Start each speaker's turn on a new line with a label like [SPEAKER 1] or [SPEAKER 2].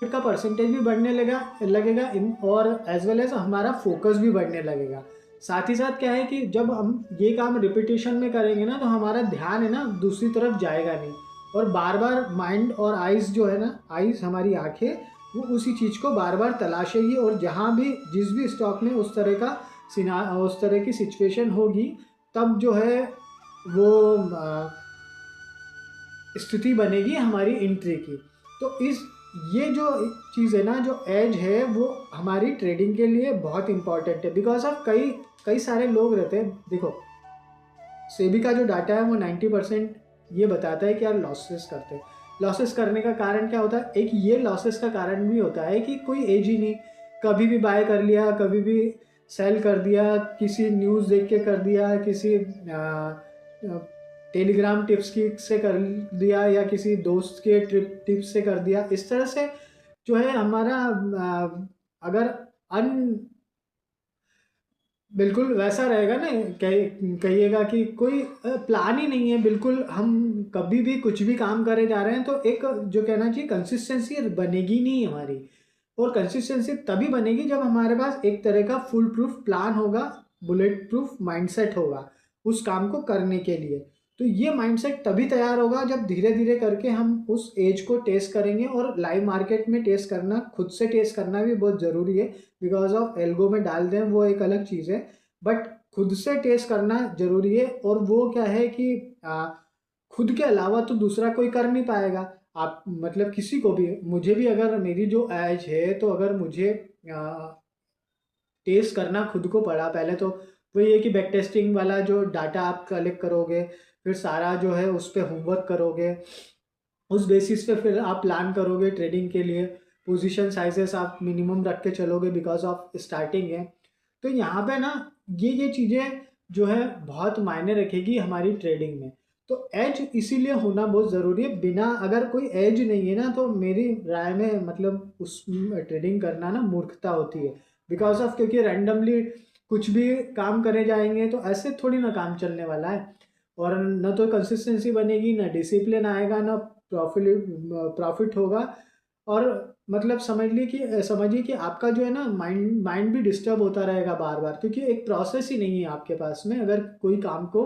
[SPEAKER 1] का परसेंटेज भी बढ़ने लगेगा और एज वेल एज हमारा फोकस भी बढ़ने लगेगा। साथ ही साथ क्या है कि जब हम ये काम रिपीटेशन में करेंगे ना, तो हमारा ध्यान है ना दूसरी तरफ जाएगा नहीं, और बार बार माइंड और आइज़ जो है ना, आइज़ हमारी आंखें, वो उसी चीज़ को बार बार तलाशेगी, और जहाँ भी जिस भी स्टॉक में उस तरह की सिचुएशन होगी, तब जो है वो स्थिति बनेगी हमारी एंट्री की। तो इस ये जो चीज़ है ना, जो एज है, वो हमारी ट्रेडिंग के लिए बहुत इंपॉर्टेंट है, बिकॉज ऑफ कई कई सारे लोग रहते हैं। देखो, सेबी का जो डाटा है वो 90% ये बताता है कि यार लॉसेस करते हैं। लॉसेस करने का कारण क्या होता है? एक ये लॉसेस का कारण भी होता है कि कोई एज ही नहीं, कभी भी बाय कर लिया, कभी भी सेल कर दिया, किसी न्यूज़ देख के कर दिया, किसी टेलीग्राम टिप्स की से कर दिया, या किसी दोस्त के टिप्स से कर दिया। इस तरह से जो है हमारा अगर अन बिल्कुल वैसा रहेगा ना, कहिएगा कि कोई प्लान ही नहीं है, बिल्कुल हम कभी भी कुछ भी काम करे जा रहे हैं, तो एक जो कहना चाहिए कंसिस्टेंसी बनेगी नहीं हमारी। और कंसिस्टेंसी तभी बनेगी जब हमारे पास एक तरह का फुल प्रूफ प्लान होगा, बुलेट प्रूफ माइंडसेट होगा उस काम को करने के लिए। तो ये माइंडसेट तभी तैयार होगा जब धीरे धीरे करके हम उस एज को टेस्ट करेंगे, और लाइव मार्केट में टेस्ट करना, खुद से टेस्ट करना भी बहुत ज़रूरी है। बिकॉज ऑफ एल्गो में डाल दें वो एक अलग चीज़ है, बट खुद से टेस्ट करना ज़रूरी है। और वो क्या है कि खुद के अलावा तो दूसरा कोई कर नहीं पाएगा। आप मतलब किसी को भी, मुझे भी अगर मेरी जो एज है, तो अगर मुझे टेस्ट करना खुद को पड़ा पहले, तो वही है कि बैक टेस्टिंग वाला जो डाटा आप कलेक्ट करोगे, फिर सारा जो है उस पर होमवर्क करोगे, उस बेसिस पे फिर आप प्लान करोगे ट्रेडिंग के लिए। पोजीशन साइजेस आप मिनिमम रख के चलोगे, बिकॉज ऑफ स्टार्टिंग है। तो यहाँ पे ना ये चीज़ें जो है बहुत मायने रखेगी हमारी ट्रेडिंग में। तो एज इसीलिए होना बहुत ज़रूरी है। बिना अगर कोई एज नहीं है ना, तो मेरी राय में मतलब उस ट्रेडिंग करना ना मूर्खता होती है। बिकॉज ऑफ क्योंकि रैंडमली कुछ भी काम करे जाएंगे, तो ऐसे थोड़ी ना काम चलने वाला है। और न तो कंसिस्टेंसी बनेगी, ना डिसिप्लिन आएगा, ना प्रॉफिट प्रॉफिट होगा। और मतलब समझिए कि आपका जो है ना माइंड माइंड भी डिस्टर्ब होता रहेगा बार बार, क्योंकि एक प्रोसेस ही नहीं है आपके पास में अगर कोई काम को